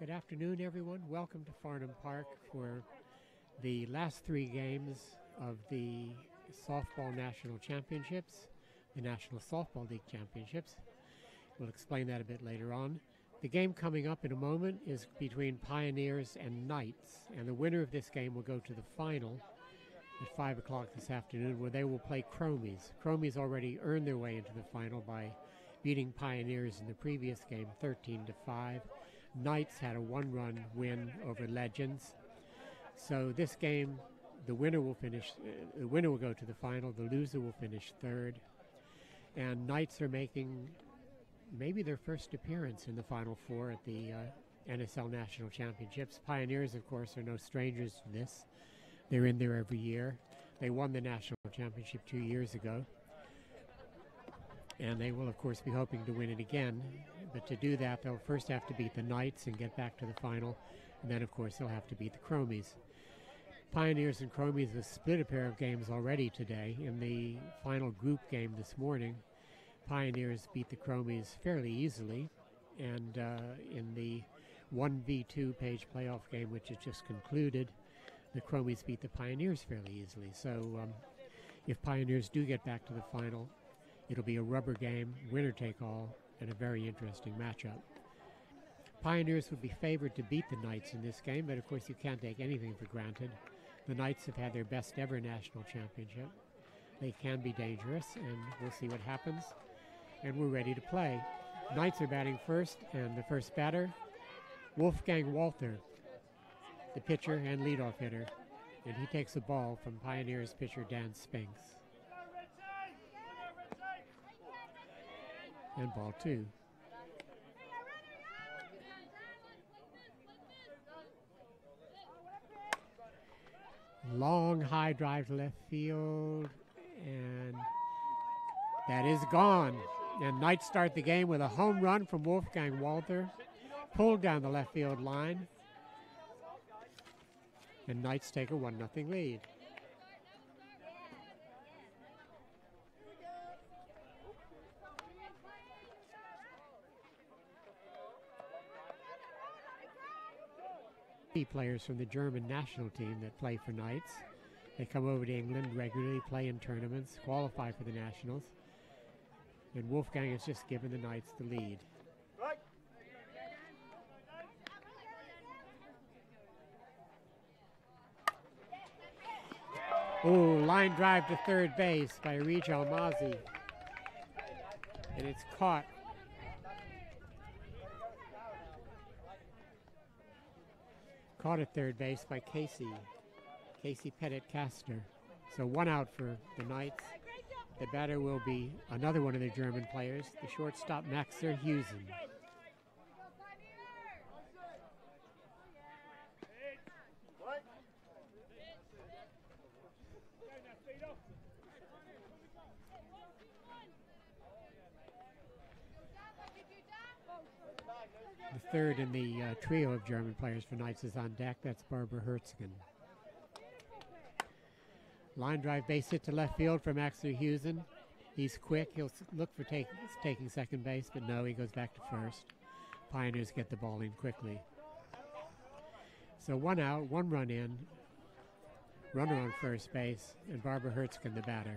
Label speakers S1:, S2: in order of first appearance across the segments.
S1: Good afternoon, everyone. Welcome to Farnham Park for the last 3 games of the Softball National Championships, the National Softball League Championships. We'll explain that a bit later on. The game coming up in a moment is between Pioneers and Knights, and the winner of this game will go to the final at 5 o'clock this afternoon, where they will play Chromies. Chromies already earned their way into the final by beating Pioneers in the previous game 13-5. Knights had a 1-run win over Legends. So this game, the winner will go to the final, the loser will finish 3rd. And Knights are making maybe their first appearance in the Final Four at the NSL National Championships. Pioneers, of course, are no strangers to this. They're in there every year. They won the National Championship 2 years ago. And they will, of course, be hoping to win it again. But to do that, they'll first have to beat the Knights and get back to the final. And then, of course, they'll have to beat the Chromies. Pioneers and Chromies have split a pair of games already today. In the final group game this morning, Pioneers beat the Chromies fairly easily. And in the 1v2 page playoff game, which has just concluded, the Chromies beat the Pioneers fairly easily. So if Pioneers do get back to the final, it'll be a rubber game, winner take all, and a very interesting matchup. Pioneers would be favored to beat the Knights in this game, but of course you can't take anything for granted. The Knights have had their best ever national championship. They can be dangerous, and we'll see what happens. And we're ready to play. Knights are batting first, and the first batter, Wolfgang Walther, the pitcher and leadoff hitter. And he takes a ball from Pioneers pitcher Dan Spinks. And ball 2. Long high drive to left field, and that is gone. And Knights start the game with a home run from Wolfgang Walther, pulled down the left field line, and Knights take a 1-0 lead. Players from the German national team that play for Knights. They come over to England regularly, play in tournaments, qualify for the Nationals. And Wolfgang has just given the Knights the lead. Oh, line drive to third base by Rij Almazi. And it's caught. Caught at third base by Casey Pettit-Castor. So 1 out for the Knights. The batter will be another one of the German players, the shortstop Max Verhusen. The third in the trio of German players for Knights is on deck. That's Barbara Hertzgen. Line drive base hit to left field for Max Verhusen. He's quick. He'll look for taking second base, but no, he goes back to first. Pioneers get the ball in quickly. So 1 out, 1 run in. Runner on first base, and Barbara Hertzgen the batter.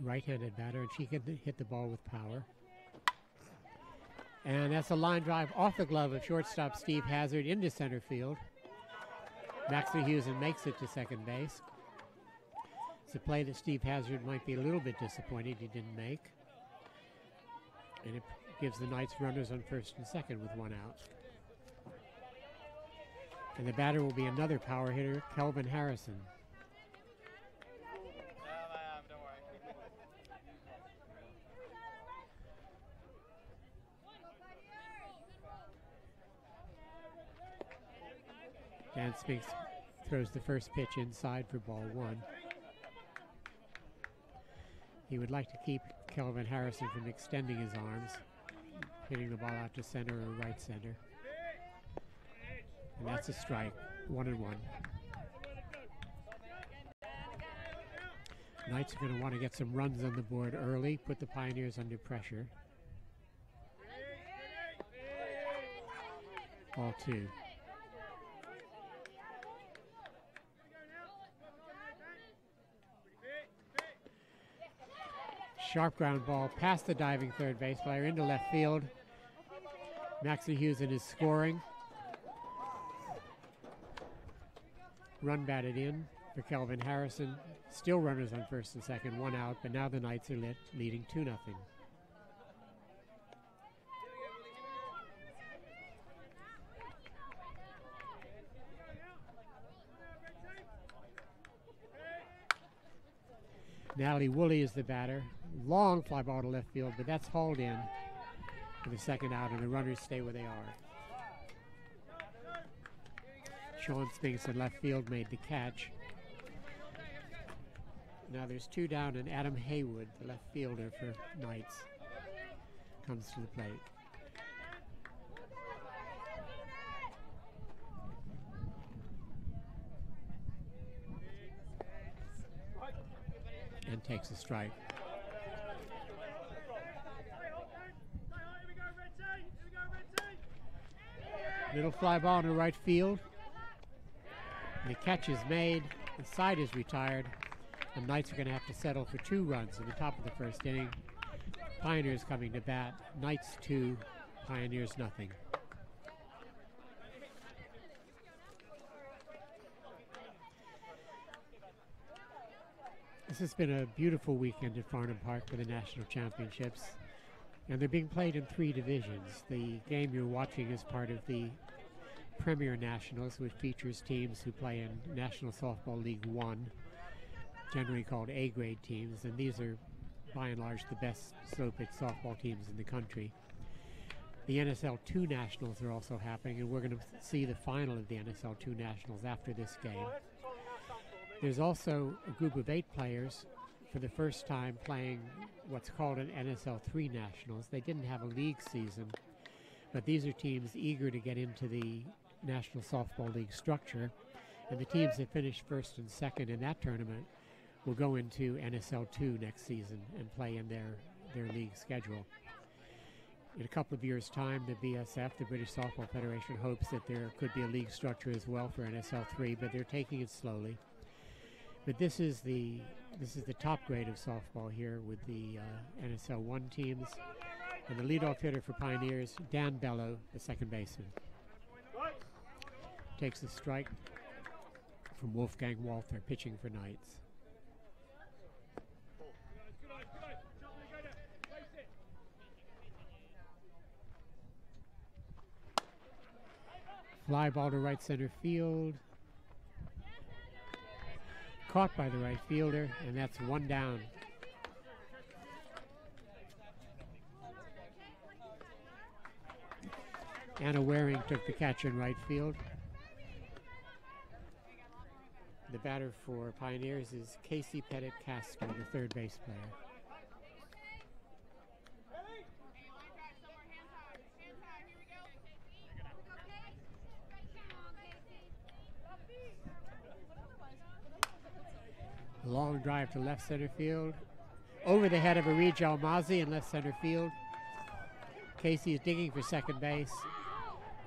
S1: Right-handed batter, and she can hit the ball with power. And that's a line drive off the glove of shortstop Steve Hazard into center field. Max Verhusen makes it to second base. It's a play that Steve Hazard might be a little bit disappointed he didn't make. And it gives the Knights runners on first and second with 1 out. And the batter will be another power hitter, Kelvin Harrison. Sean Spinks throws the first pitch inside for ball 1. He would like to keep Kelvin Harrison from extending his arms, hitting the ball out to center or right center. And that's a strike, 1-1. Knights are going to want to get some runs on the board early, put the Pioneers under pressure. Ball 2. Sharp ground ball past the diving third base player into left field. Maxie Hewson is scoring. Run batted in for Kelvin Harrison. Still runners on first and second, 1 out, but now the Knights are leading 2-0. Natalie Woolley is the batter. Long fly ball to left field, but that's hauled in for the second out, and the runners stay where they are. Sean Spinks in left field made the catch. Now there's 2 down, and Adam Haywood, the left fielder for Knights, comes to the plate. And takes a strike. Little fly ball to right field. And the catch is made. The side is retired. The Knights are going to have to settle for 2 runs in the top of the first inning. Pioneers coming to bat. Knights 2, Pioneers nothing. This has been a beautiful weekend at Farnham Park for the National Championships, and they're being played in 3 divisions. The game you're watching is part of the Premier Nationals, which features teams who play in National Softball League 1, generally called A-grade teams, and these are, by and large, the best slow-pitch softball teams in the country. The NSL2 Nationals are also happening, and we're going to see the final of the NSL2 Nationals after this game. There's also a group of 8 players for the first time playing what's called an NSL3 Nationals. They didn't have a league season, but these are teams eager to get into the National Softball League structure, and the teams that finish first and second in that tournament will go into NSL2 next season and play in their league schedule. In a couple of years' time, the BSF, the British Softball Federation, hopes that there could be a league structure as well for NSL3, but they're taking it slowly. But this is the top grade of softball here with the NSL1 teams. And the leadoff hitter for Pioneers, Dan Bello, the second baseman. Takes the strike from Wolfgang Walther, pitching for Knights. Fly ball to right center field. Caught by the right fielder, and that's 1 down. Anna Waring took the catch in right field. The batter for Pioneers is Casey Pettit-Castro, the third base player. Long drive to left center field. Over the head of Arij Almazi in left center field. Casey is digging for second base,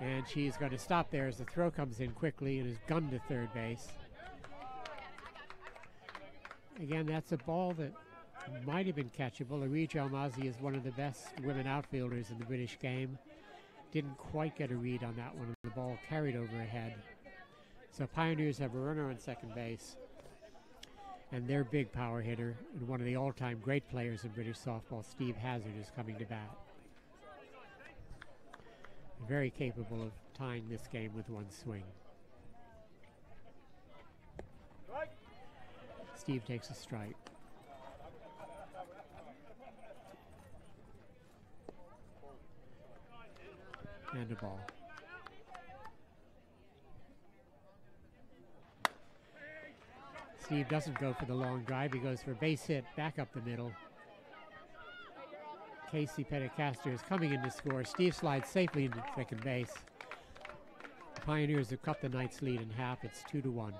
S1: and she's going to stop there as the throw comes in quickly and is gunned to third base. Again, that's a ball that might have been catchable. Arij Almazi is one of the best women outfielders in the British game. Didn't quite get a read on that one, and the ball carried over ahead. So Pioneers have a runner on second base. And their big power hitter, and one of the all-time great players in British softball, Steve Hazard, is coming to bat. Very capable of tying this game with 1 swing. Steve takes a strike. And a ball. Steve doesn't go for the long drive. He goes for a base hit back up the middle. Casey Petticaster is coming in to score. Steve slides safely into second base. The Pioneers have cut the Knights' lead in half. It's 2-1.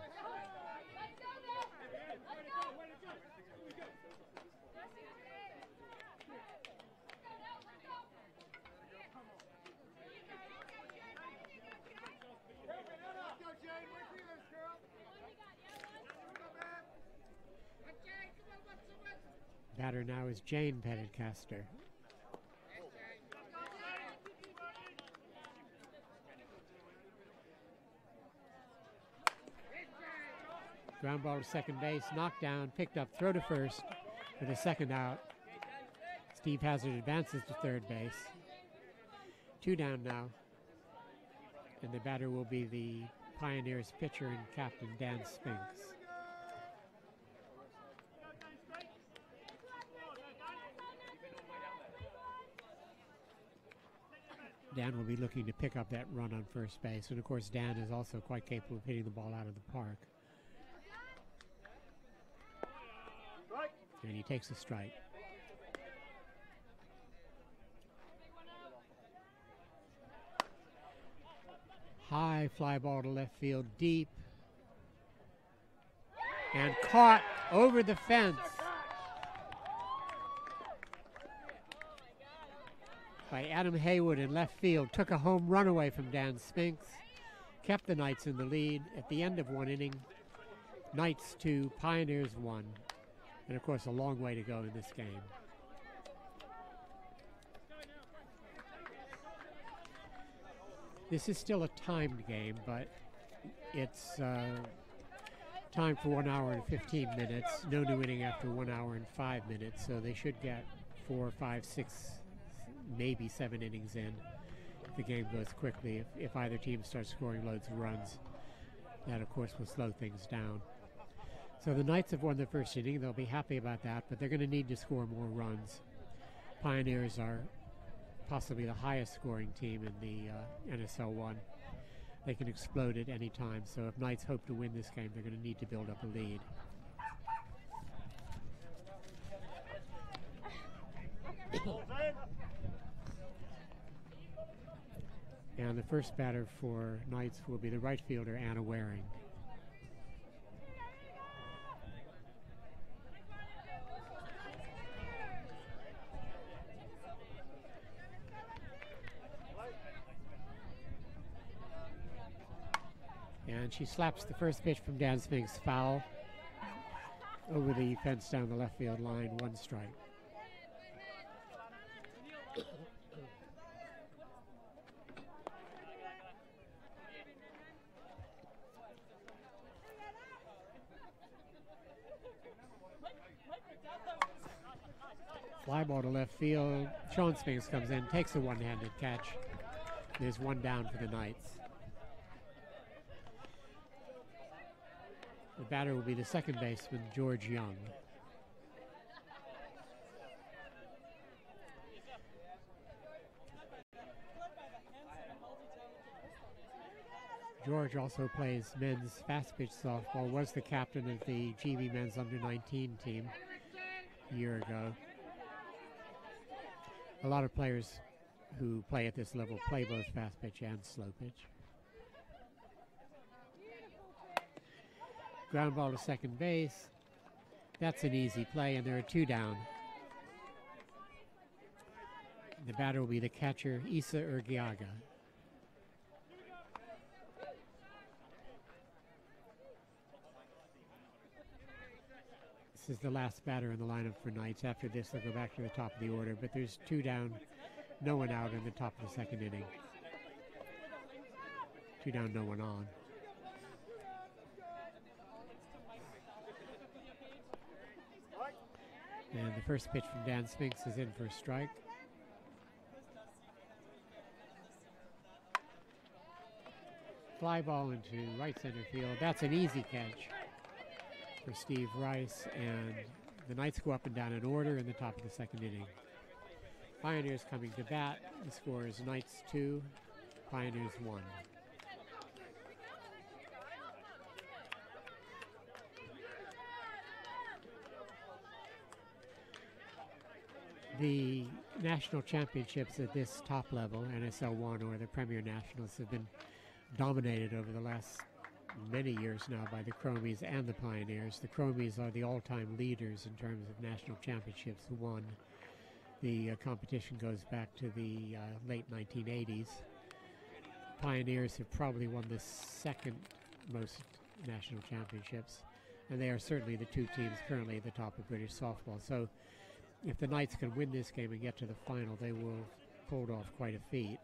S1: Batter now is Jane Petticaster. Ground ball to second base, knocked down, picked up, throw to first for the second out. Steve Hazard advances to third base. 2 down now. And the batter will be the Pioneers pitcher and captain, Dan Spinks. Dan will be looking to pick up that run on first base. And of course, Dan is also quite capable of hitting the ball out of the park. And he takes a strike. High fly ball to left field, deep. And caught over the fence by Adam Haywood in left field. Took a home run away from Dan Spinks. Kept the Knights in the lead at the end of 1 inning. Knights 2, Pioneers 1. And of course, a long way to go in this game. This is still a timed game, but it's time for 1 hour and 15 minutes. No new inning after 1 hour and 5 minutes, so they should get 4, 5, 6, maybe 7 innings in. If the game goes quickly, if either team starts scoring loads of runs, that of course will slow things down. So the Knights have won the first inning. They'll be happy about that, but they're going to need to score more runs. Pioneers are possibly the highest scoring team in the NSL1. They can explode at any time, so if Knights hope to win this game, they're going to need to build up a lead. And the first batter for Knights will be the right fielder, Anna Waring. And she slaps the first pitch from Dan Spinks, foul over the fence down the left field line, 1 strike. Fly ball to left field. Sean Spinks comes in, takes a one-handed catch. There's 1 down for the Knights. The batter will be the second baseman, George Young. George also plays men's fast pitch softball, was the captain of the GB men's under-19 team a year ago. A lot of players who play at this level play both fast pitch and slow pitch. Ground ball to second base. That's an easy play, and there are 2 down. The batter will be the catcher, Isa Urgiaga. This is the last batter in the lineup for Knights. After this, they'll go back to the top of the order, but there's 2 down, no one out in the top of the second inning. 2 down, no one on. And the first pitch from Dan Spinks is in for a strike. Fly ball into right center field. That's an easy catch for Steve Rice, and the Knights go up and down in order in the top of the second inning. Pioneers coming to bat. The score is Knights 2, Pioneers 1. The national championships at this top level, NSL1 or the Premier Nationals, have been dominated over the last many years now by the Chromies and the Pioneers. The Chromies are the all-time leaders in terms of national championships won. The competition goes back to the late 1980s. Pioneers have probably won the second most national championships, and they are certainly the two teams currently at the top of British softball. So if the Knights can win this game and get to the final, they will pull off quite a feat.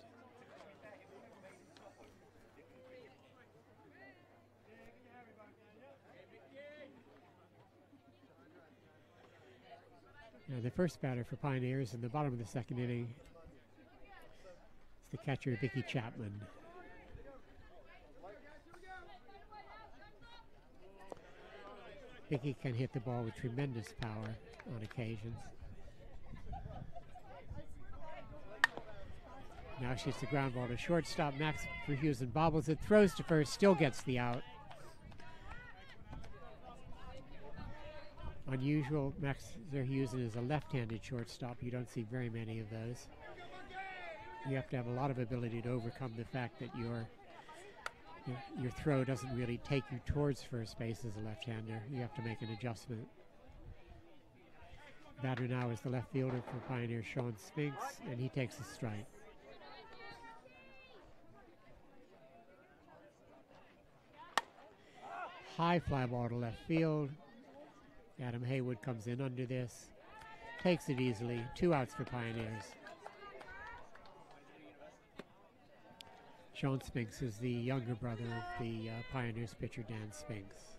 S1: Now the first batter for Pioneers in the bottom of the second inning is the catcher, Vicki Chapman. Vicki can hit the ball with tremendous power on occasions. Now shoots the ground ball to shortstop. Max Verheusen bobbles it, throws to first, still gets the out. Unusual, Max Verheusen is a left-handed shortstop. You don't see very many of those. You have to have a lot of ability to overcome the fact that your throw doesn't really take you towards first base as a left-hander. You have to make an adjustment. Batter now is the left fielder for Pioneer, Sean Spinks, and he takes a strike. High fly ball to left field. Adam Haywood comes in under this, takes it easily. 2 outs for Pioneers. Sean Spinks is the younger brother of the Pioneers pitcher, Dan Spinks.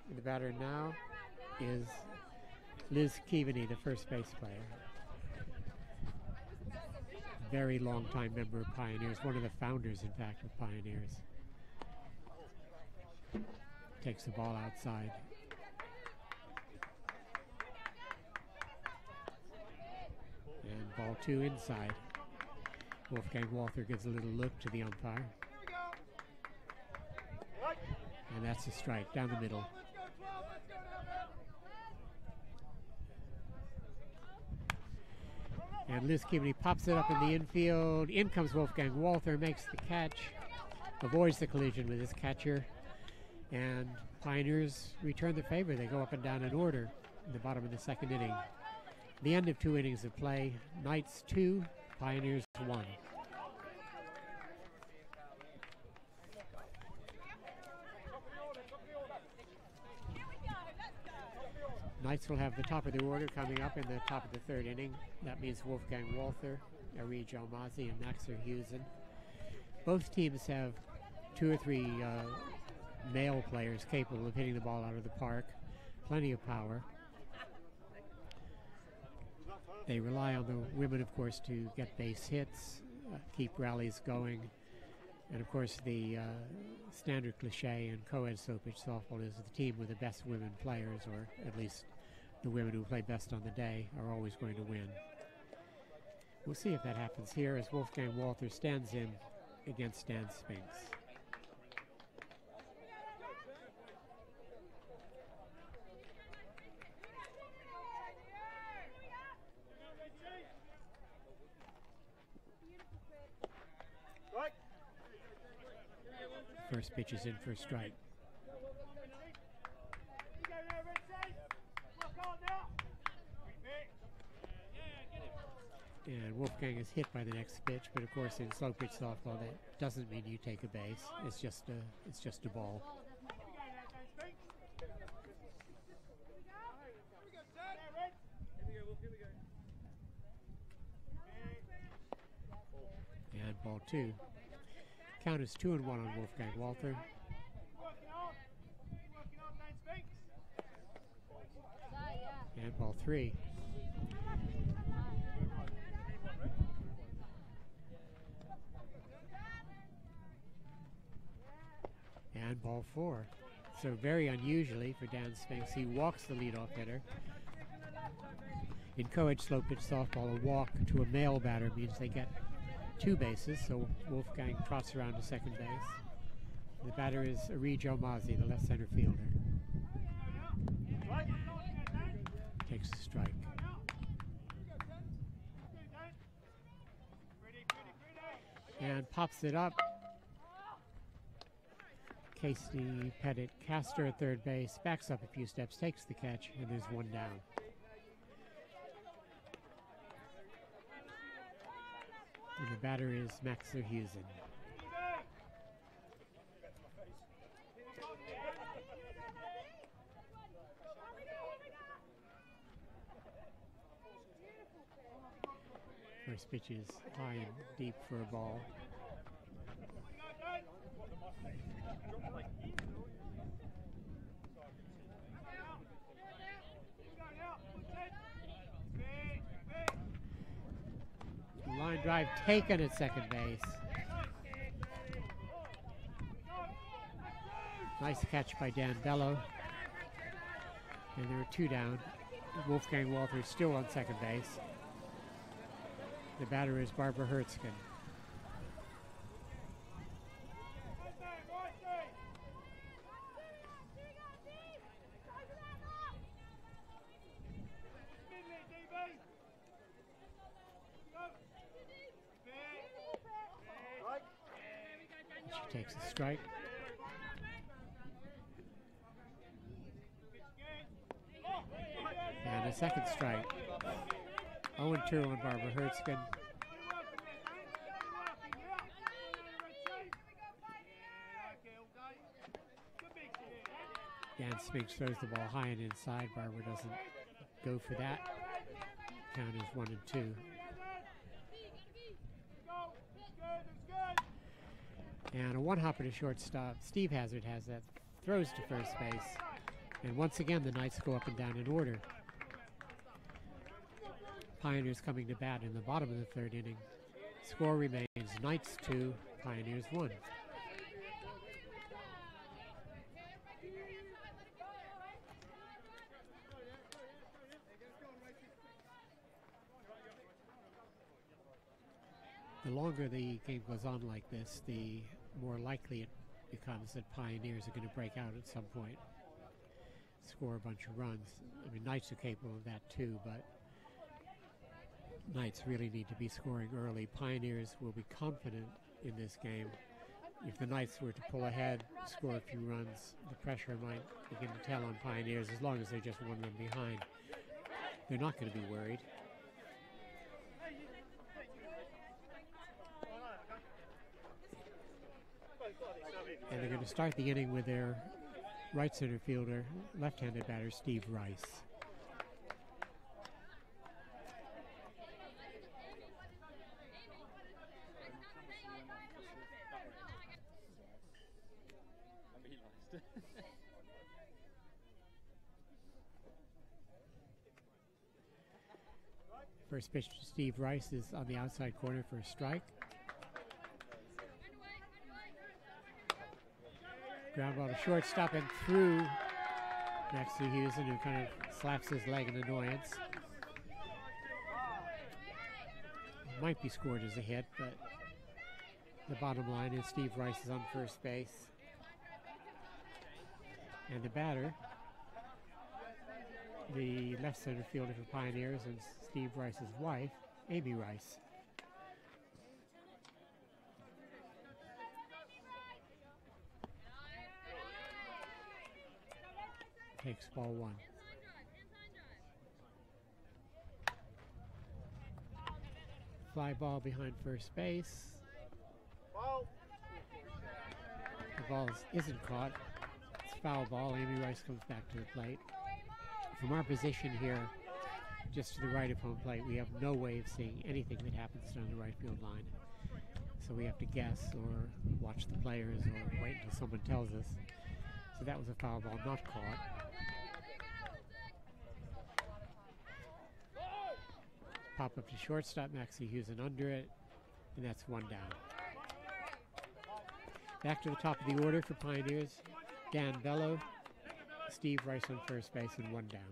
S1: And the batter now is Liz Keaveney, the first base player. Very long time member of Pioneers, one of the founders, in fact, of Pioneers. Takes the ball outside. And ball 2 inside. Wolfgang Walther gives a little look to the umpire. And that's a strike down the middle. And Liz Keaveney pops it up in the infield. In comes Wolfgang Walther, makes the catch, avoids the collision with his catcher. And Pioneers return the favor. They go up and down in order in the bottom of the second inning. The end of 2 innings of play. Knights 2, Pioneers 1. Knights will have the top of the order coming up in the top of the 3rd inning. That means Wolfgang Walther, Ari Jalmazi, and Max Verheusen. Both teams have 2 or 3 male players capable of hitting the ball out of the park. Plenty of power. They rely on the women, of course, to get base hits, keep rallies going. And, of course, the standard cliche in co-ed slow-pitch softball is the team with the best women players, or at least the women who play best on the day, are always going to win. We'll see if that happens here as Wolfgang Walther stands in against Stan Spinks. First pitch is in for a strike. And Wolfgang is hit by the next pitch, but of course in slow pitch softball that doesn't mean you take a base. It's just a ball. And ball 2. Count is 2-1 on Wolfgang Walther. And ball 3. And ball 4. So very unusually for Dan Spinks, he walks the leadoff hitter. In co-ed slow pitch softball, a walk to a male batter means they get 2 bases, so Wolfgang trots around to second base. The batter is Ari Jalmazi, the left center fielder. Takes a strike. and pops it up. Casey Pettit Castor at third base, backs up a few steps, takes the catch, and there's one down. And the batter is Max Verhusen. First pitch is high and deep for a ball. Line drive taken at second base. Nice catch by Dan Bello. And there are two down. Wolfgang Walters still on second base. The batter is Barbara Hertzkin. She takes a strike. And a second strike. 0-2 on Barbara Hertzkin. Dan Spinks throws the ball high and inside. Barbara doesn't go for that. Count is 1-2. And a one-hopper to shortstop. Steve Hazard has that. Throws to first base. And once again, the Knights go up and down in order. Pioneers coming to bat in the bottom of the third inning. Score remains Knights 2, Pioneers 1. The longer the game goes on like this, the more likely it becomes that Pioneers are going to break out at some point, score a bunch of runs. I mean, Knights are capable of that too, but Knights really need to be scoring early. Pioneers will be confident in this game. If the Knights were to pull ahead, score a few runs, the pressure might begin to tell on Pioneers as long as they're just one run behind. They're not going to be worried. And they're going to start the inning with their right center fielder, left-handed batter, Steve Rice. First pitch to Steve Rice is on the outside corner for a strike. Ground ball to shortstop and through Max Verhusen, who kind of slaps his leg in annoyance. Might be scored as a hit, but the bottom line is Steve Rice is on first base. And the batter, the left center fielder for Pioneers and Steve Rice's wife, Amy Rice. Takes ball one. Fly ball behind first base. The ball isn't caught. It's foul ball. Amy Rice comes back to the plate. From our position here, just to the right of home plate, we have no way of seeing anything that happens down the right field line. So we have to guess or watch the players or wait until someone tells us. So that was a foul ball not caught. Pop up to shortstop, Max Verhusen under it, and that's one down. Back to the top of the order for Pioneers, Dan Bello, Steve Rice on first base, and one down.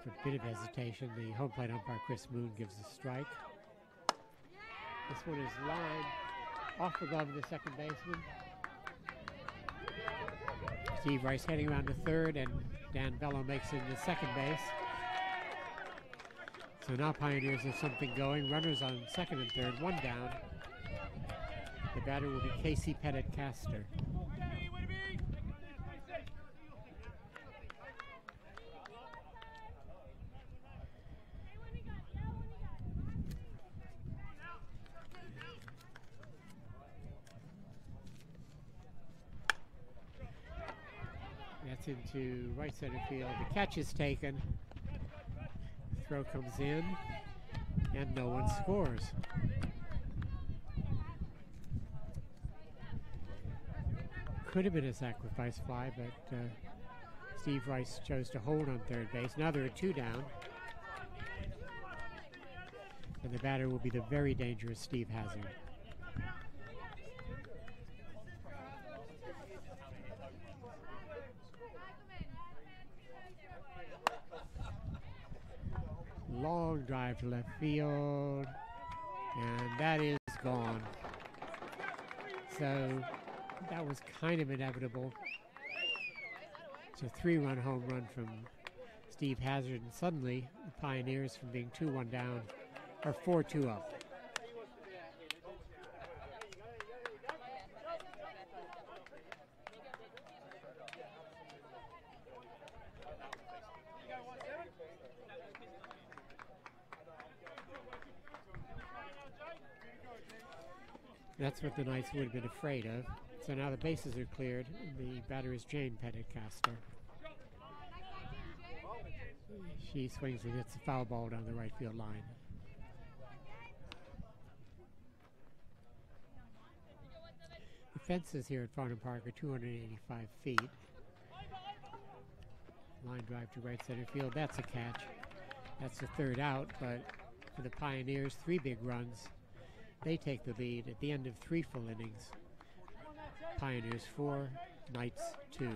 S1: For a bit of hesitation, the home plate umpire, Chris Moon, gives a strike. This one is lined off the glove of the second baseman. Steve Rice heading around to third, and Dan Bello makes it into second base. So now Pioneers have something going. Runners on second and third, one down. The batter will be Casey Pettit-Castor. That's into right center field. The catch is taken. The throw comes in, and no one scores. Could have been a sacrifice fly, but Steve Rice chose to hold on third base. Now there are two down. And the batter will be the very dangerous Steve Hazard. Long drive to left field, and that is gone. So that was kind of inevitable. It's a 3-run home run from Steve Hazard, and suddenly the Pioneers, from being 2-1 down, are 4-2 up. That's what the Knights would have been afraid of. So now the bases are cleared. The batter is Jane Pettit-Castor. She swings and hits a foul ball down the right field line. The fences here at Farnham Park are 285 feet. Line drive to right center field. That's a catch. That's the third out, but for the Pioneers, 3 big runs. They take the lead at the end of 3 full innings. Pioneers 4, Knights 2.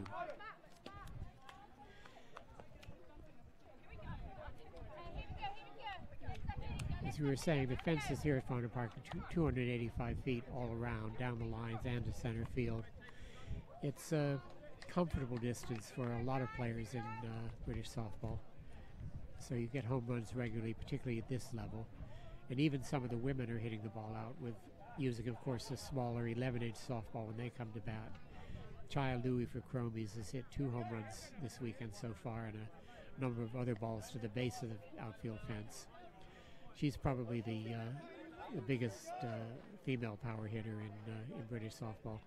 S1: As we were saying, the fences here at Farnham Park are 285 feet all around, down the lines and to center field. It's a comfortable distance for a lot of players in British softball. So you get home runs regularly, particularly at this level. And even some of the women are hitting the ball out with using, of course, a smaller 11-inch softball when they come to bat. Chaya Louie for Chromies has hit 2 home runs this weekend so far, and a number of other balls to the base of the outfield fence. She's probably the biggest female power hitter in British softball.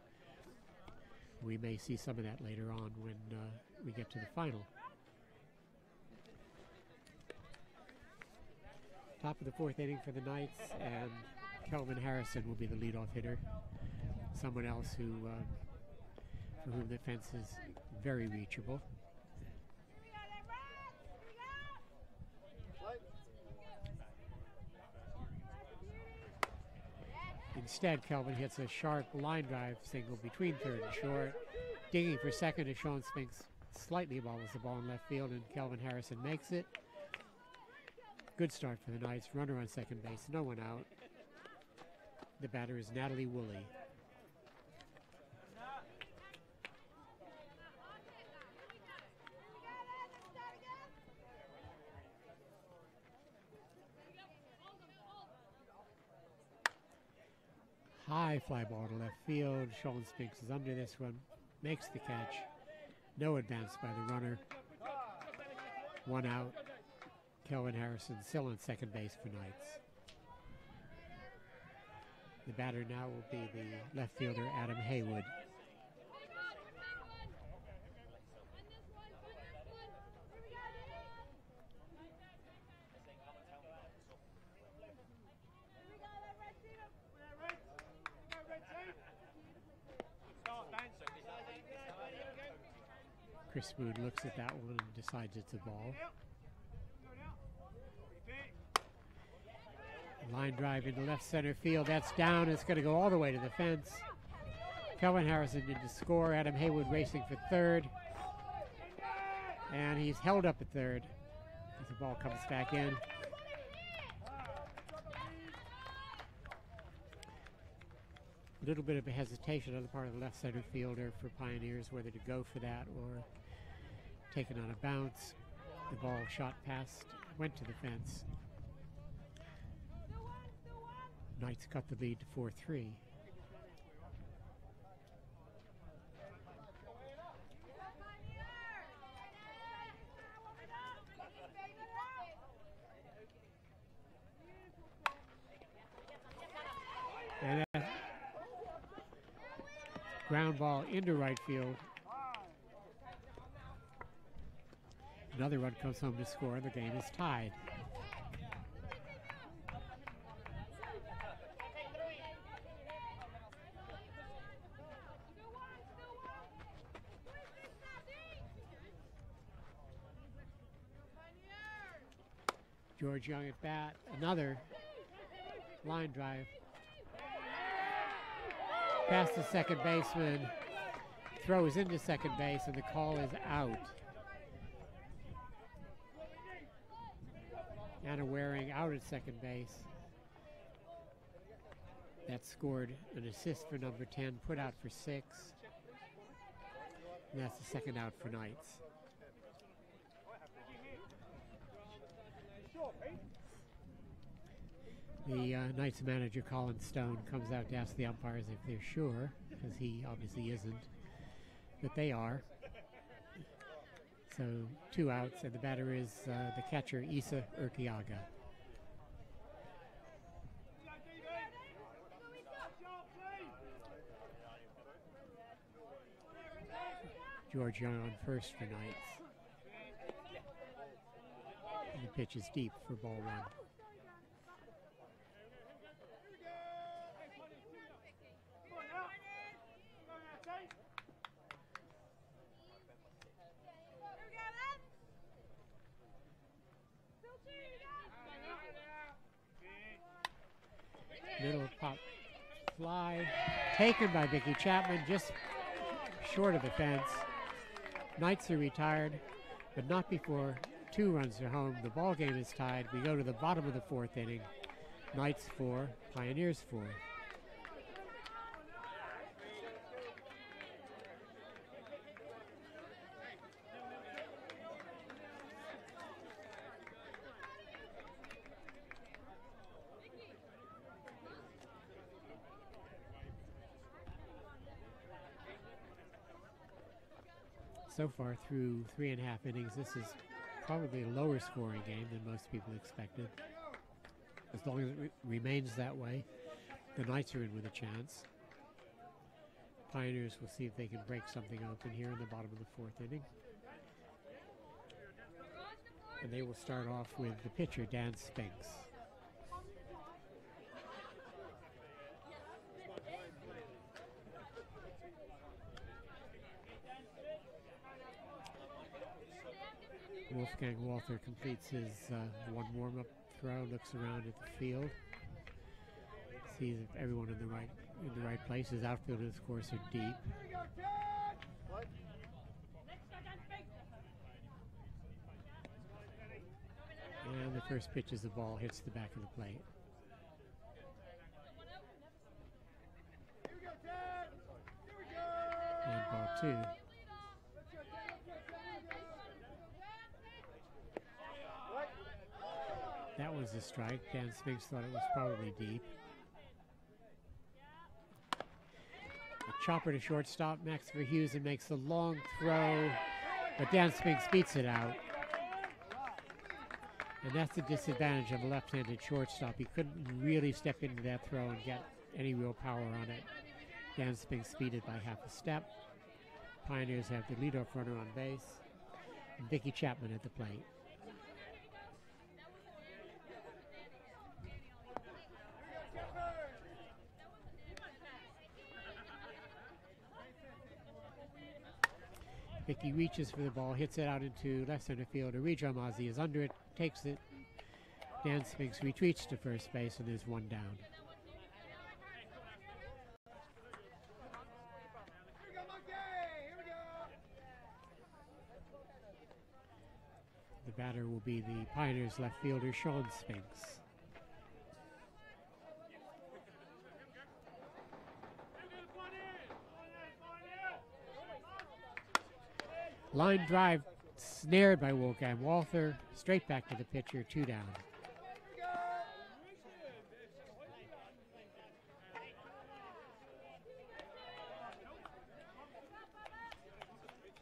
S1: We may see some of that later on when we get to the final. Top of the 4th inning for the Knights, and Kelvin Harrison will be the leadoff hitter. Someone else who, for whom the fence is very reachable. Instead, Kelvin hits a sharp line drive single between third and short. Digging for second is Sean Spinks. Slightly bobbles the ball in left field, and Kelvin Harrison makes it. Good start for the Knights. Runner on second base, no one out. The batter is Natalie Woolley. High fly ball to left field. Sean Spinks is under this one. Makes the catch. No advance by the runner. One out. Kelvin Harrison still on second base for Knights. The batter now will be the left fielder, Adam Haywood. Chris Moon looks at that one and decides it's a ball. Line drive into left center field. That's down. It's going to go all the way to the fence. Kelvin Harrison did to score. Adam Haywood racing for third. And he's held up at third as the ball comes back in. A little bit of a hesitation on the part of the left center fielder for Pioneers, whether to go for that or take it on a bounce. The ball shot past, went to the fence. Knights cut the lead to 4-3. And that ground ball into right field. Another run comes home to score. The game is tied. George Young at bat. Another line drive. Past the second baseman. Throws into second base, and the call is out. Anna Waring out at second base. That scored an assist for number 10, put out for 6. And that's the second out for Knights. The Knights manager, Colin Stone, comes out to ask the umpires if they're sure, because he obviously isn't, but they are. So 2 outs, and the batter is the catcher, Isa Urquiaga. George Young on first for Knights. And the pitch is deep for ball 1. Middle pop fly taken by Vicki Chapman, just short of the fence. Knights are retired, but not before 2 runs are home. The ball game is tied. We go to the bottom of the 4th inning. Knights 4, Pioneers 4. So far through 3.5 innings, this is probably a lower scoring game than most people expected. As long as it remains that way, the Knights are in with a chance. Pioneers will see if they can break something open here in the bottom of the 4th inning. And they will start off with the pitcher, Dan Spinks. Wolfgang Walther completes his 1 warm-up throw, looks around at the field, sees if everyone in the right place. His outfielders, of course, are deep. And the first pitch as the ball hits the back of the plate. And ball 2. That was a strike. Dan Spinks thought it was probably deep. A chopper to shortstop. Max Verheusen makes a long throw, but Dan Spinks beats it out. And that's the disadvantage of a left-handed shortstop. He couldn't really step into that throw and get any real power on it. Dan Spinks beat it by half a step. Pioneers have the leadoff runner on base, and Vicki Chapman at the plate. Vicki reaches for the ball, hits it out into left center field. Arija Amazi is under it, takes it. Dan Spinks retreats to first base, and there's 1 down. The batter will be the Pioneers left fielder, Sean Spinks. Line drive snared by Wolfgang Walther. Straight back to the pitcher, 2 down.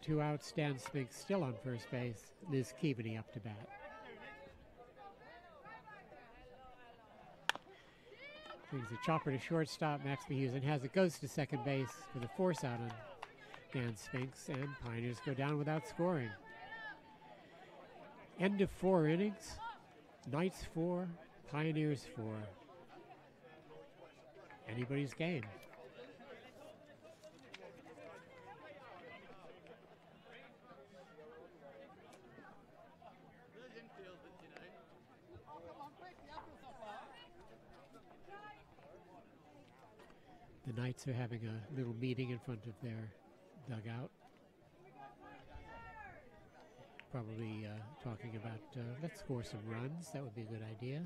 S1: Two outs, Stan Spinks still on first base. Liz Keaveney up to bat. Brings a chopper to shortstop. Max Behusen has it, goes to second base for the force out on Dan Spinks, and Pioneers go down without scoring. End of 4 innings. Knights 4, Pioneers 4. Anybody's game. The Knights are having a little meeting in front of their dugout. Probably talking about, let's score some runs. That would be a good idea.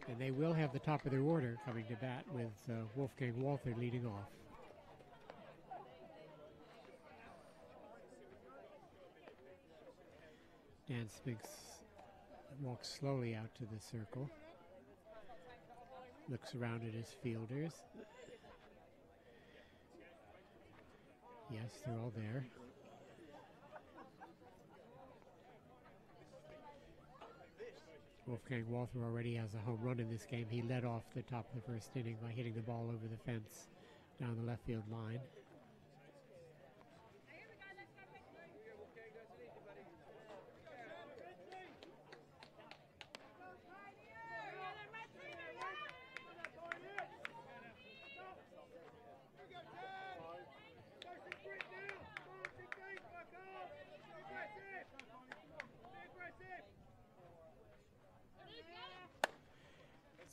S1: And they will have the top of their order coming to bat with Wolfgang Walther leading off. Dan Spinks walks slowly out to the circle. Looks around at his fielders. Yes, they're all there. Wolfgang Walther already has a home run in this game. He led off the top of the first inning by hitting the ball over the fence down the left field line.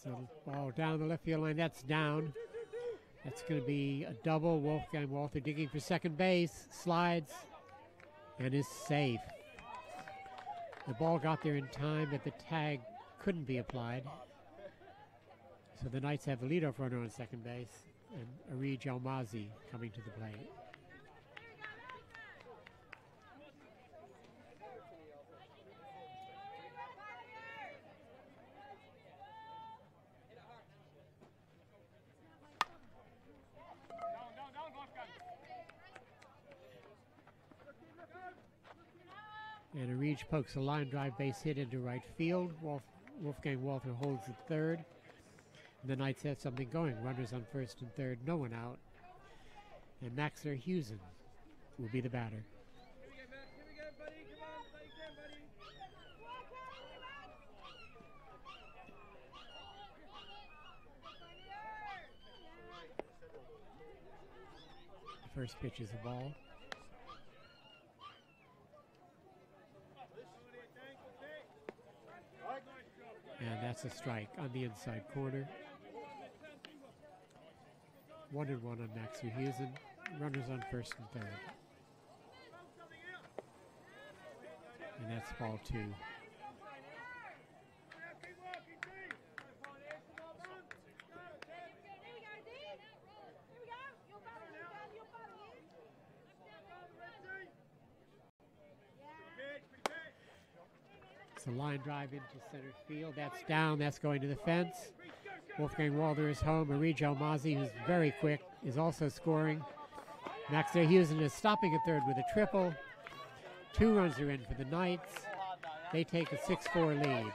S1: So ball down the left field line, that's down. That's going to be a double. Wolfgang Walther digging for second base, slides, and is safe. The ball got there in time, but the tag couldn't be applied. So the Knights have the leadoff runner on second base, and Arij Almazi coming to the plate. And Arij pokes a line drive base hit into right field. Wolfgang Walther holds at third. And the Knights have something going. Runners on first and third, no one out. And Max Behusen will be the batter. The first pitch is a ball. And that's a strike on the inside corner. 1-1 on Max Behusen. Runners on first and third. And that's ball 2. It's a line drive into center field. That's down. That's going to the fence. Wolfgang Walther is home. Arij Almazi, who's very quick, is also scoring. Max Behusen is stopping at third with a triple. 2 runs are in for the Knights. They take a 6-4 lead.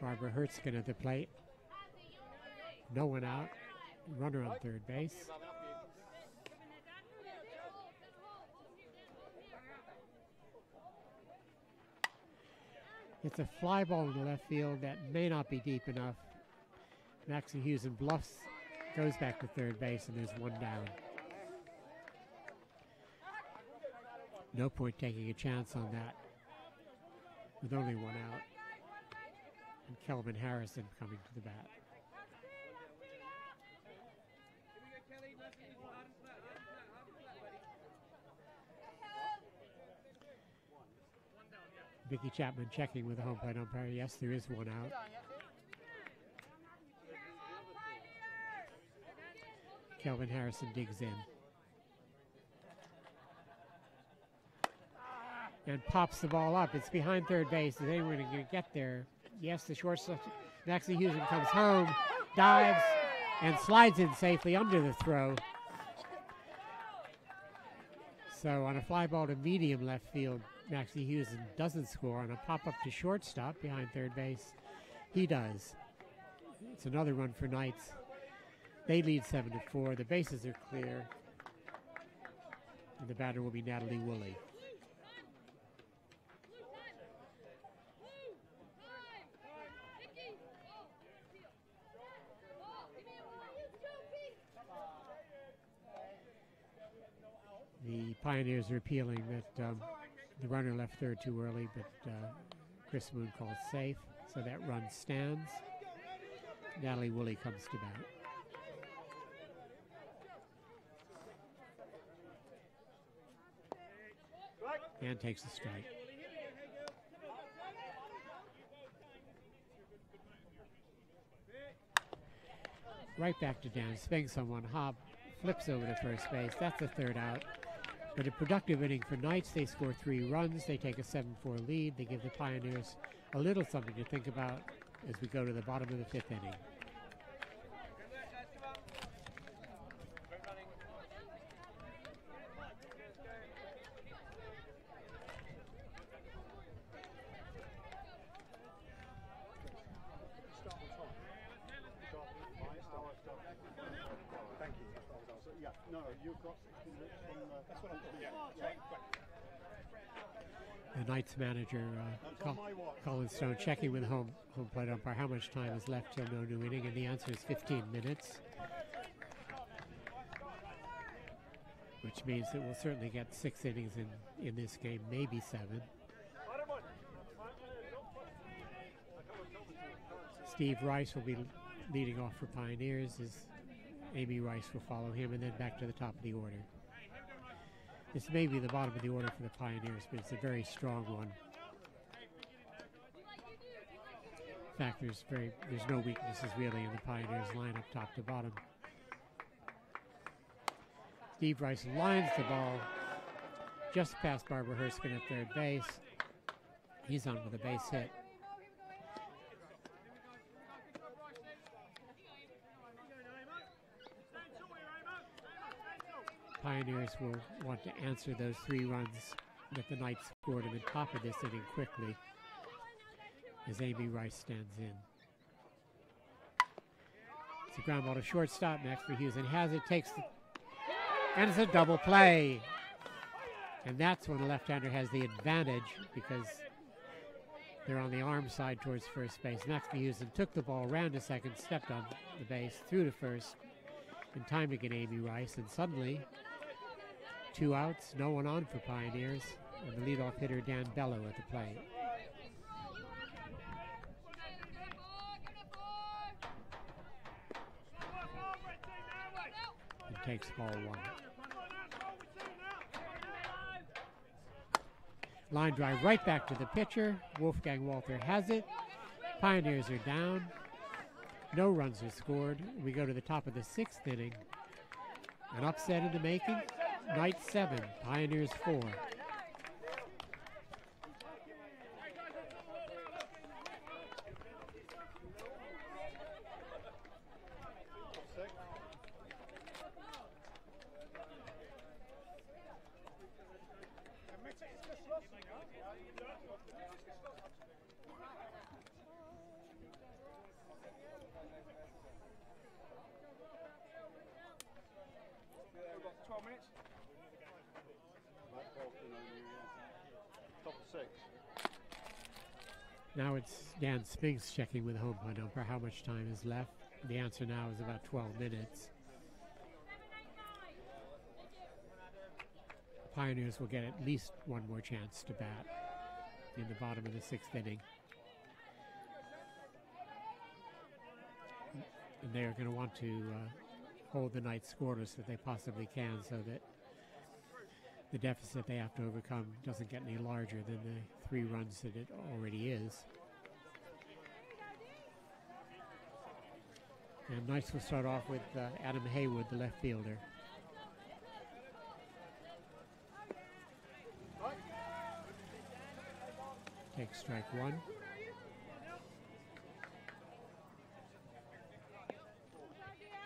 S1: Barbara Hertzkin at the plate. No one out. Runner on third base. It's a fly ball in the left field that may not be deep enough. Max Behusen bluffs, goes back to third base, and there's 1 down. No point taking a chance on that with only 1 out. and Kelvin Harrison coming to the bat. Vicki Chapman checking with the home plate umpire. Yes, there is one out. Kelvin Harrison digs in and pops the ball up. It's behind third base. Is anyone going to get there? Yes, the shortstop, Maxie Houston, comes home, dives, and slides in safely under the throw. So on a fly ball to medium left field, Maxie Houston doesn't score. On a pop-up to shortstop behind third base, he does. It's another run for Knights. They lead 7-4. The bases are clear. And the batter will be Natalie Woolley. The Pioneers are appealing that the runner left third too early, but Chris Moon calls safe, so that run stands. Natalie Woolley comes to bat. And takes the strike. Right back to Dan Spinks on one hop, flips over to first base. That's the third out. But a productive inning for Knights. They score 3 runs. They take a 7-4 lead. They give the Pioneers a little something to think about as we go to the bottom of the 5th inning. The Knights manager, Colin Stone, checking with home plate umpire how much time is left till no new inning, and the answer is 15 minutes, which means that we'll certainly get 6 innings in this game, maybe 7. Steve Rice will be leading off for Pioneers as Amy Rice will follow him, and then back to the top of the order. This may be the bottom of the order for the Pioneers, but it's a very strong one. In fact, there's no weaknesses really in the Pioneers lineup top to bottom. Steve Rice lines the ball just past Barbara Herskin at third base. He's on with a base hit. Pioneers will want to answer those 3 runs that the Knights scored in the top of this inning quickly as Amy Rice stands in. It's a ground ball to shortstop. Maxwell Houston has it, and it's a double play. And that's when the left-hander has the advantage because they're on the arm side towards first base. Maxwell Houston took the ball, ran to second, stepped on the base, threw to first in time to get Amy Rice, and suddenly 2 outs, no one on for Pioneers, and the leadoff hitter Dan Bello at the plate. He takes ball 1. Line drive right back to the pitcher. Wolfgang Walter has it. Pioneers are down. No runs are scored. We go to the top of the 6th inning. An upset in the making. Knights 7, Pioneers 4. Now it's Dan Spinks checking with home plate umpire how much time is left. The answer now is about 12 minutes. Pioneers will get at least one more chance to bat in the bottom of the 6th inning. And they are going to want to hold the Knights scoreless if they possibly can, so that the deficit they have to overcome doesn't get any larger than the 3 runs that it already is. And Knights will start off with Adam Haywood, the left fielder. Takes strike 1.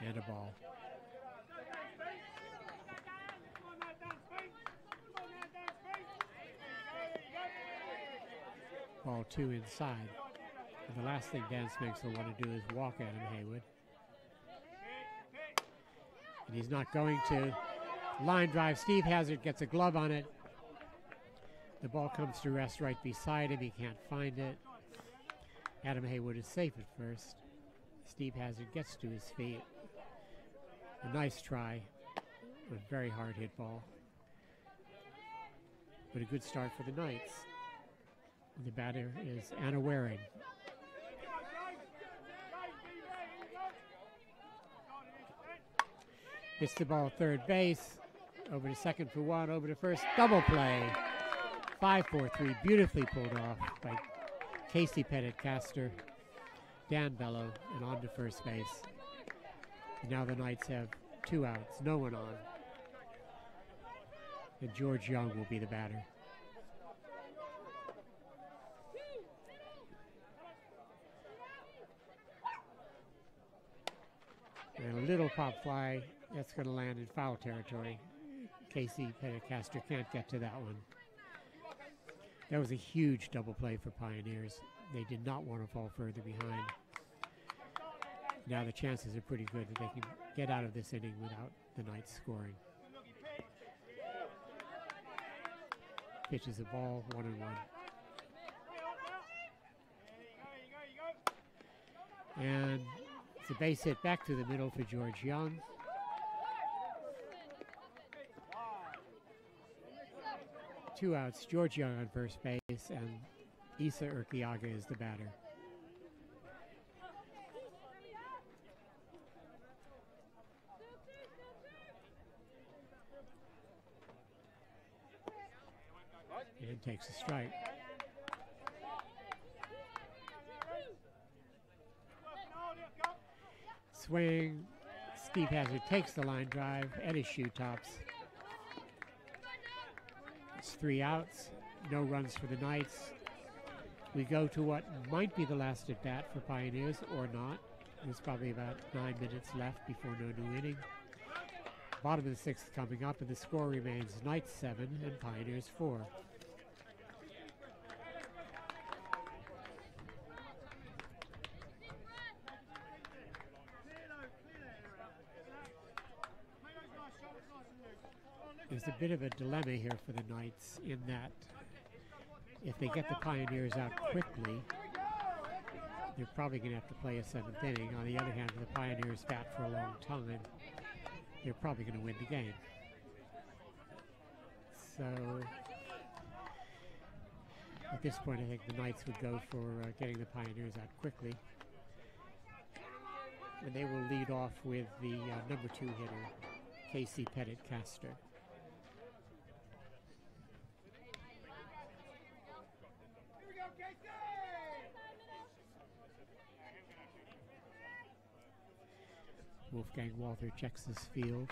S1: And a ball. Ball 2 inside. And the last thing Dan Smegs will want to do is walk Adam Haywood. And he's not going to. Line drive. Steve Hazard gets a glove on it. The ball comes to rest right beside him. He can't find it. Adam Haywood is safe at first. Steve Hazard gets to his feet. A nice try. A very hard hit ball. But a good start for the Knights. And the batter is Anna Waring. Hits the ball third base. Over to second for 1. Over to first. Double play. 5-4-3. Beautifully pulled off by Casey Pettit-Castor, Dan Bello, and on to first base. And now the Knights have 2 outs. No one on. And George Young will be the batter. And a little pop fly. That's going to land in foul territory. Casey Pettit-Castor can't get to that one. That was a huge double play for Pioneers. They did not want to fall further behind. Now the chances are pretty good that they can get out of this inning without the Knights scoring. Pitches a ball, 1-1. And it's a base hit back to the middle for George Young. Two outs, George Young on first base, and Isa Urquiaga is the batter. And takes a strike. Swing. Steve Hazard takes the line drive at his shoe tops. It's 3 outs, no runs for the Knights. We go to what might be the last at bat for Pioneers or not. There's probably about 9 minutes left before no new inning. Bottom of the 6th coming up, and the score remains Knights 7 and Pioneers 4. There's a bit of a dilemma here for the Knights in that if they get the Pioneers out quickly, they're probably going to have to play a 7th inning. On the other hand, if the Pioneers bat for a long time, they're probably going to win the game. So at this point, I think the Knights would go for getting the Pioneers out quickly. And they will lead off with the number 2 hitter, Casey Pettit-Castor. Wolfgang Walther checks his field.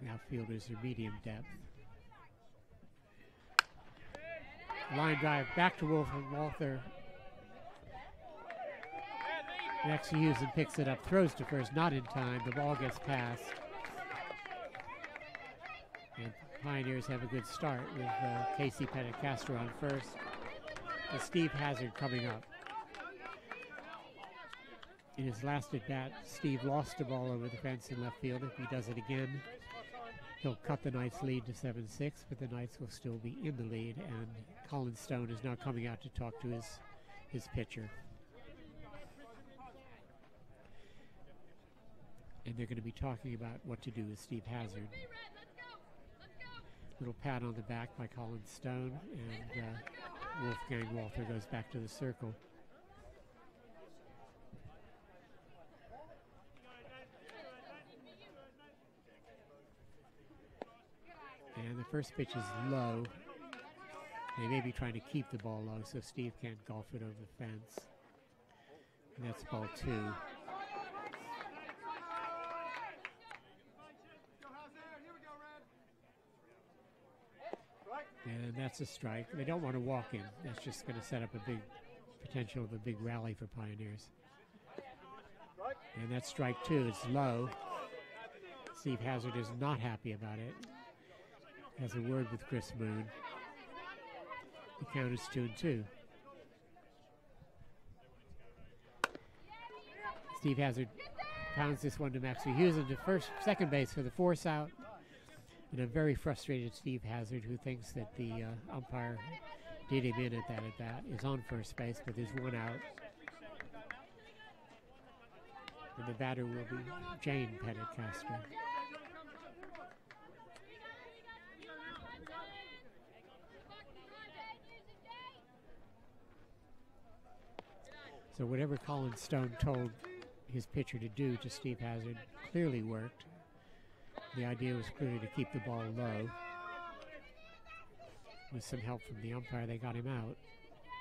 S1: The outfielders are medium depth. Line drive back to Wolfgang Walther. Next Hughes and picks it up, throws to first, not in time. The ball gets past. And Pioneers have a good start with Casey Pettit-Castor on first. And Steve Hazard coming up. In his last at bat, Steve lost the ball over the fence in left field. If he does it again, he'll cut the Knights' lead to 7-6, but the Knights will still be in the lead, and Colin Stone is now coming out to talk to his pitcher. And they're going to be talking about what to do with Steve Hazard. Little pat on the back by Colin Stone, and Wolfgang Walther goes back to the circle. the first pitch is low. They may be trying to keep the ball low so Steve can't golf it over the fence. And that's ball 2. And that's a strike. They don't want to walk him. That's just going to set up a big potential of a big rally for Pioneers. And that's strike 2. It's low. Steve Hazard is not happy about it. Has a word with Chris Moon. The count is 2-2. Steve Hazard pounds this one to Maxwell Hughes into second base for the force out. And a very frustrated Steve Hazard, who thinks that the umpire did him in at that at-bat, is on first base, but there's one out. And the batter will be Jane Pettit-Castro. So whatever Colin Stone told his pitcher to do to Steve Hazard clearly worked. The idea was clearly to keep the ball low. With some help from the umpire, they got him out.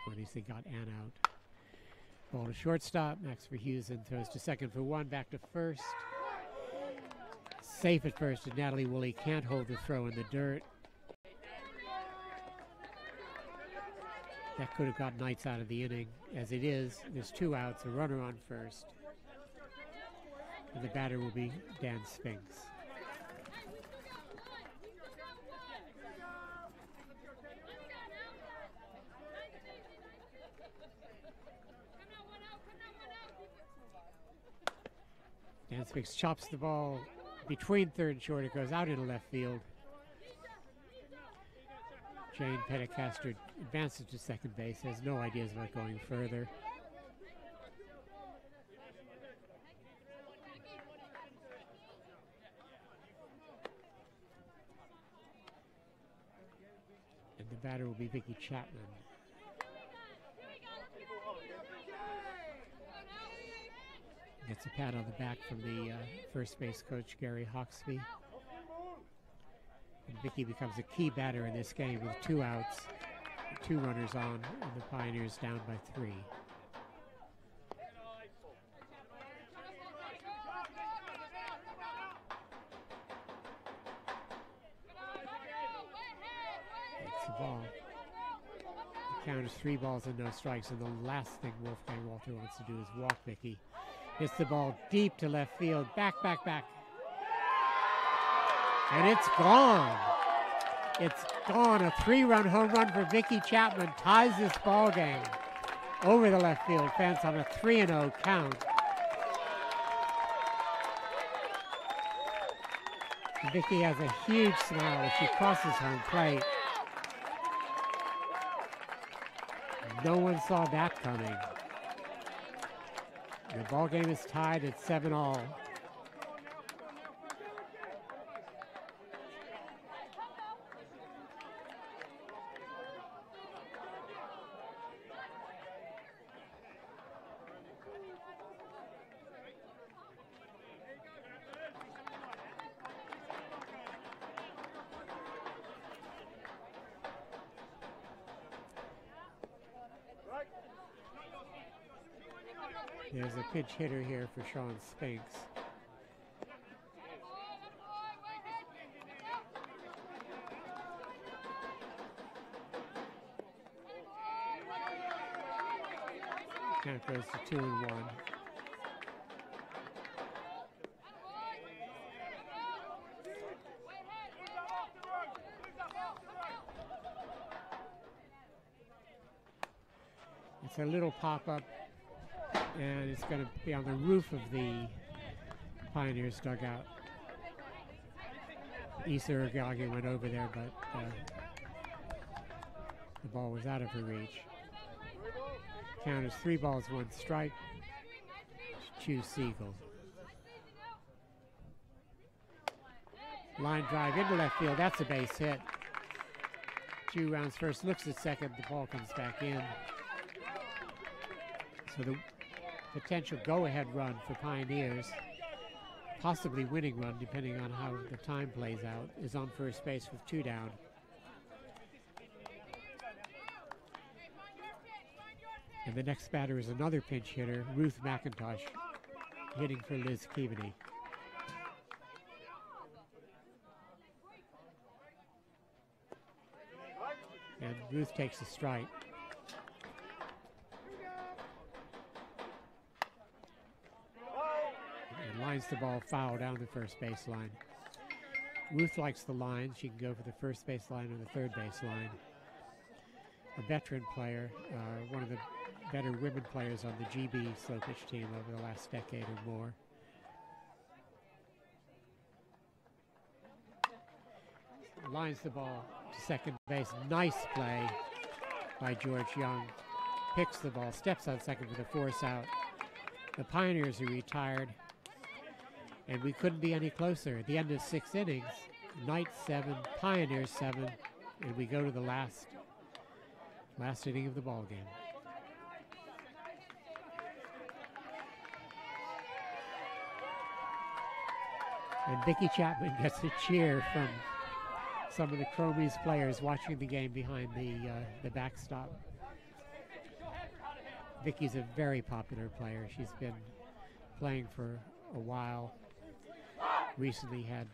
S1: Or at least they got Ann out. Ball to shortstop. Max Verheusen throws to second for 1. Back to first. Safe at first, and Natalie Woolley can't hold the throw in the dirt. That could have got Knights out of the inning. As it is, there's 2 outs, a runner on first. And the batter will be Dan Spinks. Dan Spinks chops the ball between third and short. It goes out into left field. Jane Pettit-Castro advances to second base, has no ideas about going further. And the batter will be Vicki Chapman. Gets a pat on the back from the first base coach, Gary Hawksby. And Vicki becomes a key batter in this game with 2 outs, 2 runners on, and the Pioneers down by 3. That's the ball. The count is 3 balls and no strikes, and the last thing Wolfgang Walter wants to do is walk Vicki. Hits the ball deep to left field. Back. And it's gone. It's gone. A 3-run home run for Vicki Chapman ties this ball game over the left field fence on a 3-0 count. Vicki has a huge smile as she crosses home plate. No one saw that coming. The ball game is tied at 7-all. There's a pinch hitter here for Sean Spinks. Count goes to 2-1. It's a little pop-up, and it's going to be on the roof of the Pioneers dugout. Issa Urgagi went over there, but the ball was out of her reach. Count is 3 balls, 1 strike. Chu Siegel. Line drive into left field. That's a base hit. Chu rounds first, looks at second. The ball comes back in. So the potential go-ahead run for Pioneers possibly winning run, depending on how the time plays out, is on first base with 2 down. And the next batter is another pinch hitter, Ruth McIntosh, hitting for Liz Keaveney. And Ruth takes a strike. And lines the ball foul down the first baseline. Ruth likes the line. She can go for the first baseline or the third baseline. A veteran player, one of the better women players on the GB slow pitch team over the last decade or more. Lines the ball to second base. Nice play by George Young. Picks the ball, steps on second for the force out. The Pioneers are retired, and we couldn't be any closer. At the end of 6 innings, Knights 7, Pioneers 7, and we go to the last inning of the ball game. And Vicki Chapman gets a cheer from some of the Chromies players watching the game behind the backstop. Vicki's a very popular player. She's been playing for a while. Recently had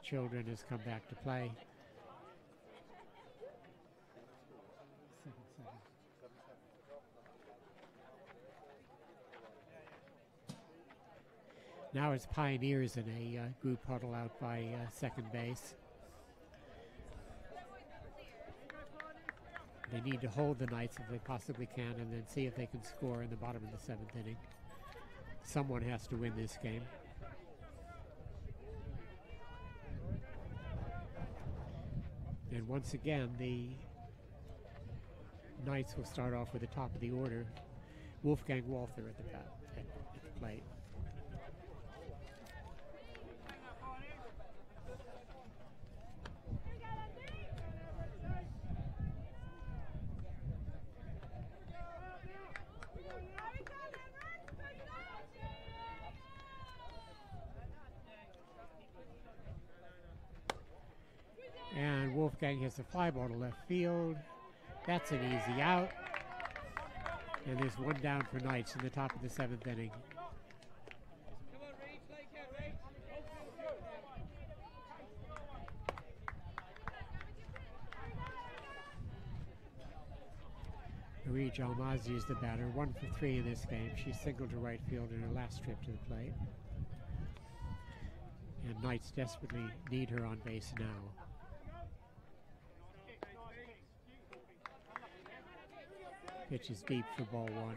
S1: children, has come back to play. Now it's Pioneers in a group huddle out by second base. They need to hold the Knights if they possibly can, and then see if they can score in the bottom of the 7th inning. Someone has to win this game. And once again, the Knights will start off with the top of the order. Wolfgang Walther at the bat, at the plate. And Wolfgang hits a fly ball to left field. That's an easy out. And there's 1 down for Knights in the top of the 7th inning. Marie Jalmazi is the batter, 1 for 3 in this game. She singled to right field in her last trip to the plate. And Knights desperately need her on base now. Pitch is deep for ball 1.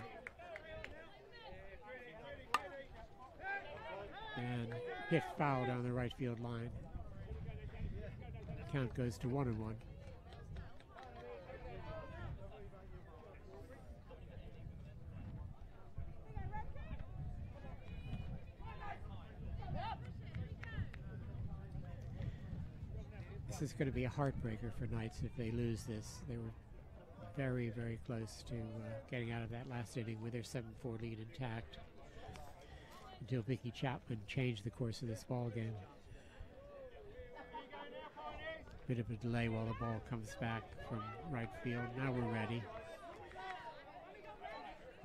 S1: And hit foul down the right field line. Count goes to 1-1. This is going to be a heartbreaker for Knights if they lose this. They were very, very close to getting out of that last inning with their 7-4 lead intact until Vicki Chapman changed the course of this ball game. Bit of a delay while the ball comes back from right field. Now we're ready.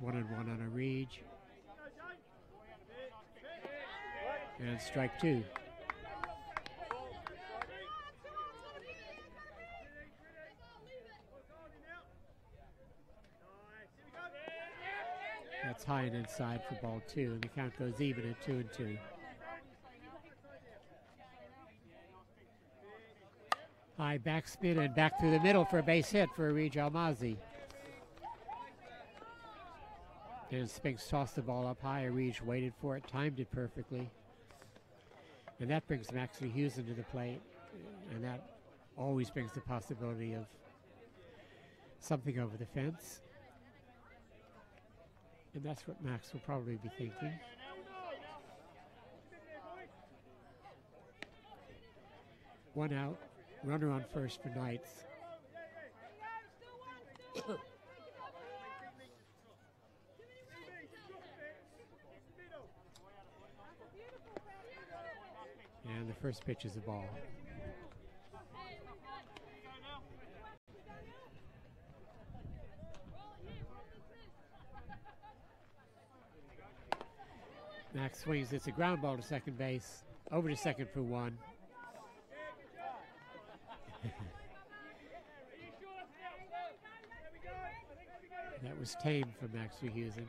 S1: 1-1 on a read. And strike 2. That's high and inside for ball 2, and the count goes even at 2-2. High backspin and back through the middle for a base hit for Marie Jalmazi. And Spinks tossed the ball up high. Arij waited for it, timed it perfectly. And that brings Maxie Hughes into the plate. And that always brings the possibility of something over the fence. And that's what Max will probably be thinking. One out, runner on first for Knights. and the first pitch is a ball. Max swings. It's a ground ball to second base. Over to second for one. That was tame for Max Verhusen.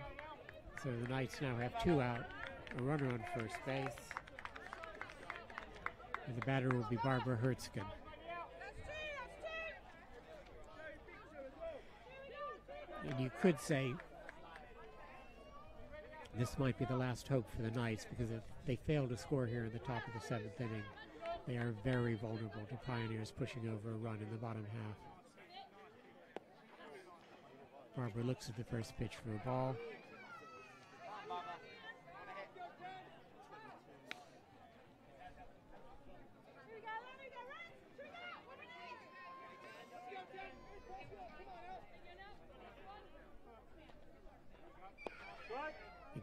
S1: So the Knights now have 2 out, a runner on first base. And the batter will be Barbara Hertzkin. And you could say this might be the last hope for the Knights, because if they fail to score here in the top of the 7th inning, they are very vulnerable to Pioneers pushing over a run in the bottom half. Barbara looks at the first pitch for a ball.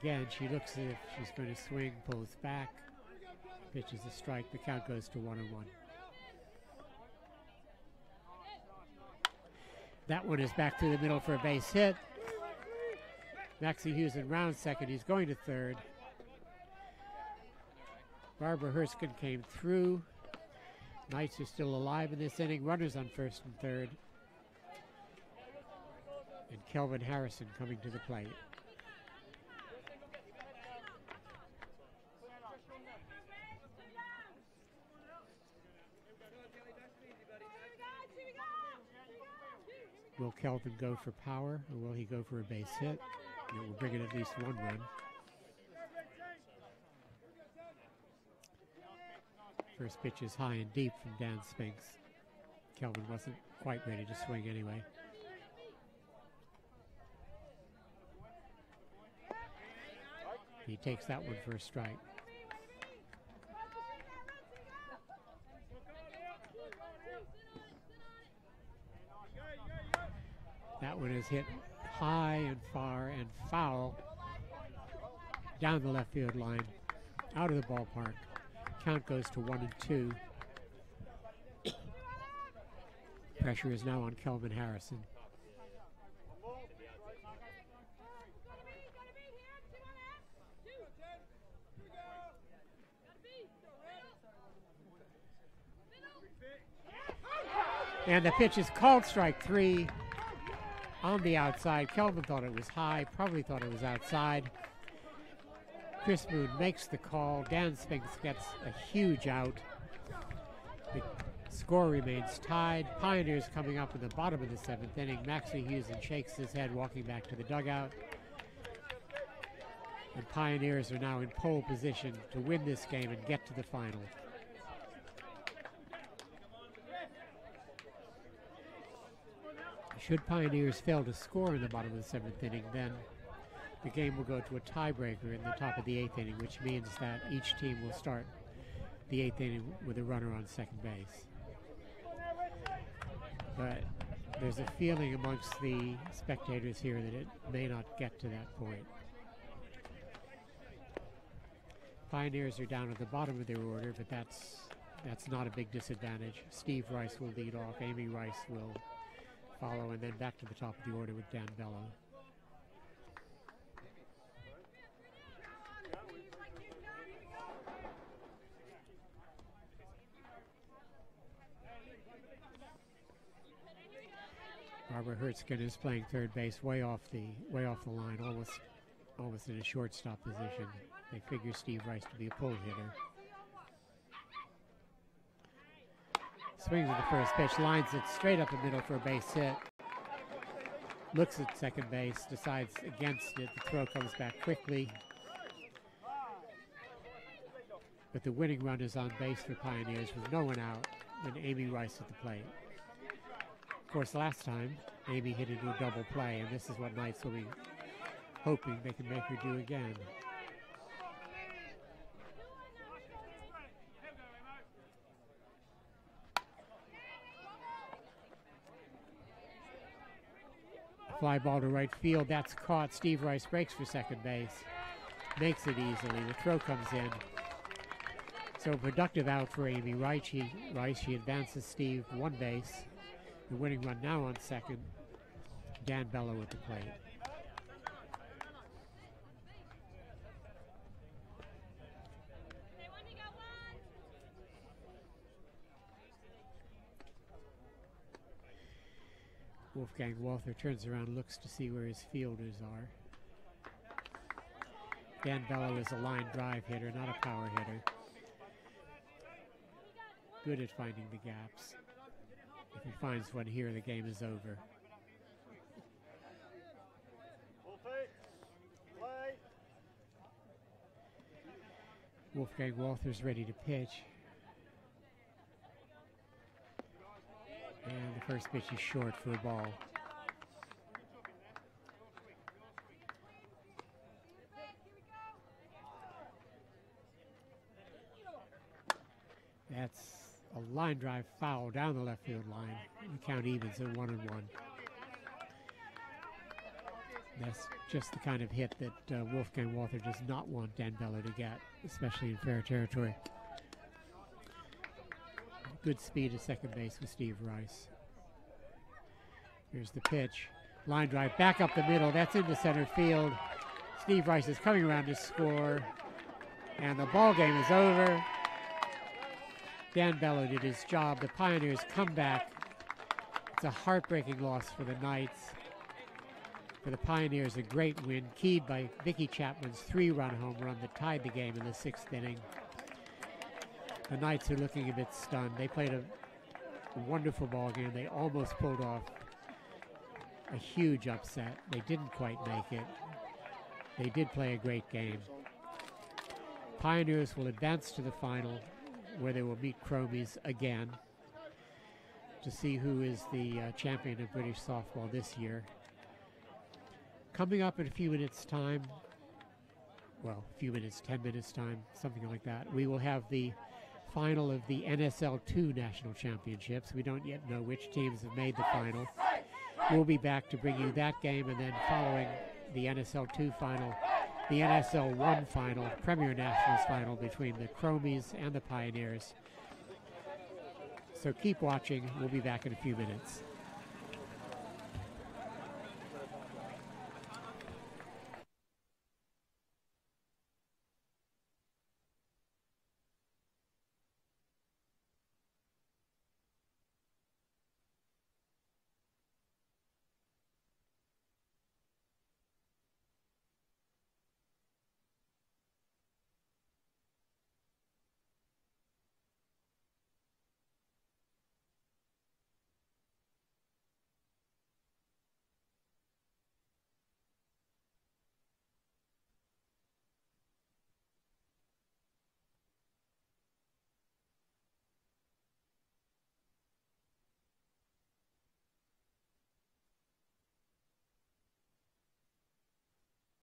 S1: Again, she looks as if she's going to swing, pulls back, pitches a strike. The count goes to 1-1. That one is back through the middle for a base hit. Maxie Verhusen rounds second. He's going to third. Barbara Hertzkin came through. Knights are still alive in this inning. Runners on first and third. And Kelvin Harrison coming to the plate. Will Kelvin go for power, or will he go for a base hit? It will bring in at least 1 run. First pitch is high and deep from Dan Spinks. Kelvin wasn't quite ready to swing anyway. He takes that one for a strike. That one is hit high and far and foul down the left field line, out of the ballpark. Count goes to 1-2. Pressure is now on Kelvin Harrison. And the pitch is called strike 3. On the outside. Kelvin thought it was high, probably thought it was outside. Chris Moon makes the call. Dan Spinks gets a huge out. The score remains tied. Pioneers coming up in the bottom of the 7th inning. Maxie Verhusen shakes his head, walking back to the dugout. And Pioneers are now in pole position to win this game and get to the final. Should Pioneers fail to score in the bottom of the 7th inning, then the game will go to a tiebreaker in the top of the 8th inning, which means that each team will start the 8th inning with a runner on second base. But there's a feeling amongst the spectators here that it may not get to that point. Pioneers are down at the bottom of their order, but that's not a big disadvantage. Steve Rice will lead off. Amy Rice will follow, and then back to the top of the order with Dan Bello. Barbara Hertzkin is playing third base, way off the line, almost in a shortstop position. They figure Steve Rice to be a pull hitter. Swings at the first pitch, lines it straight up the middle for a base hit. Looks at second base, decides against it. The throw comes back quickly. But the winning run is on base for Pioneers with no one out and Amy Rice at the plate. Of course, last time, Amy hit into a double play, and this is what Knights will be hoping they can make her do again. Fly ball to right field. That's caught. Steve Rice breaks for second base. Makes it easily. The throw comes in. So productive out for Amy Rice. She advances Steve one base. The winning run now on second. Dan Bello at the plate. Wolfgang Walther turns around, looks to see where his fielders are. Dan Bello is a line drive hitter, not a power hitter. Good at finding the gaps. If he finds one here, the game is over. Wolfgang Walther's ready to pitch. And the first pitch is short for a ball. That's a line drive foul down the left field line. The count evens at 1-1. That's just the kind of hit that Wolfgang Walther does not want Dan Bello to get, especially in fair territory. Good speed at second base with Steve Rice. Here's the pitch. Line drive back up the middle. That's into center field. Steve Rice is coming around to score. And the ball game is over. Dan Bello did his job. The Pioneers come back. It's a heartbreaking loss for the Knights. For the Pioneers, a great win, keyed by Vicki Chapman's 3-run home run that tied the game in the 6th inning. The Knights are looking a bit stunned. They played a wonderful ball game. They almost pulled off a huge upset. They didn't quite make it. They did play a great game. Pioneers will advance to the final, where they will meet Chromies again to see who is the champion of British softball this year. Coming up in a few minutes' time, well, a few minutes, 10 minutes' time, something like that, we will have the final of the NSL2 National Championships. We don't yet know which teams have made the final. We'll be back to bring you that game, and then following the NSL2 final, the NSL1 final, Premier Nationals final between the Chromies and the Pioneers. So keep watching. We'll be back in a few minutes.